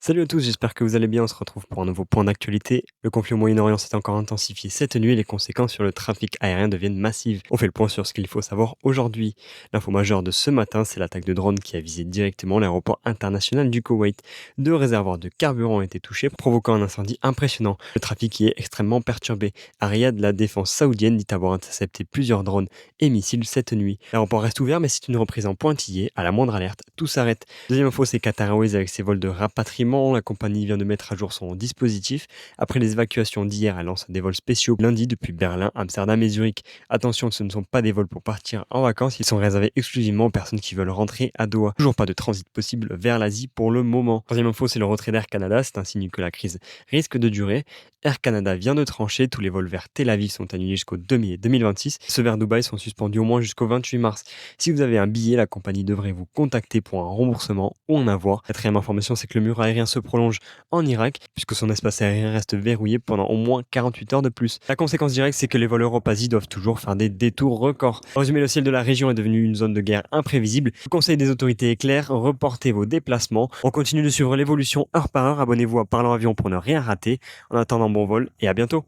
Salut à tous, j'espère que vous allez bien. On se retrouve pour un nouveau point d'actualité. Le conflit au Moyen-Orient s'est encore intensifié cette nuit et les conséquences sur le trafic aérien deviennent massives. On fait le point sur ce qu'il faut savoir aujourd'hui. L'info majeure de ce matin, c'est l'attaque de drone qui a visé directement l'aéroport international du Koweït. Deux réservoirs de carburant ont été touchés, provoquant un incendie impressionnant. Le trafic y est extrêmement perturbé. À Riyad, la défense saoudienne dit avoir intercepté plusieurs drones et missiles cette nuit. L'aéroport reste ouvert, mais c'est une reprise en pointillé. À la moindre alerte, tout s'arrête. Deuxième info, c'est Qatar Airways avec ses vols de rapatriement. La compagnie vient de mettre à jour son dispositif. Après les évacuations d'hier, elle lance des vols spéciaux lundi depuis Berlin, Amsterdam et Zurich. Attention, ce ne sont pas des vols pour partir en vacances, ils sont réservés exclusivement aux personnes qui veulent rentrer à Doha. Toujours pas de transit possible vers l'Asie pour le moment. Troisième info, c'est le retrait d'Air Canada. C'est un signe que la crise risque de durer. Air Canada vient de trancher, tous les vols vers Tel Aviv sont annulés jusqu'au 2 mai 2026. Ceux vers Dubaï sont suspendus au moins jusqu'au 28 mars. Si vous avez un billet, la compagnie devrait vous contacter pour un remboursement ou en avoir. Quatrième information, c'est que le mur aérien se prolonge en Irak, puisque son espace aérien reste verrouillé pendant au moins 48 heures de plus. La conséquence directe, c'est que les vols Europe-Asie doivent toujours faire des détours records. En résumé, le ciel de la région est devenu une zone de guerre imprévisible. Le conseil des autorités est clair, reportez vos déplacements. On continue de suivre l'évolution heure par heure. Abonnez-vous à Parlant Avion pour ne rien rater. En attendant, bon vol et à bientôt.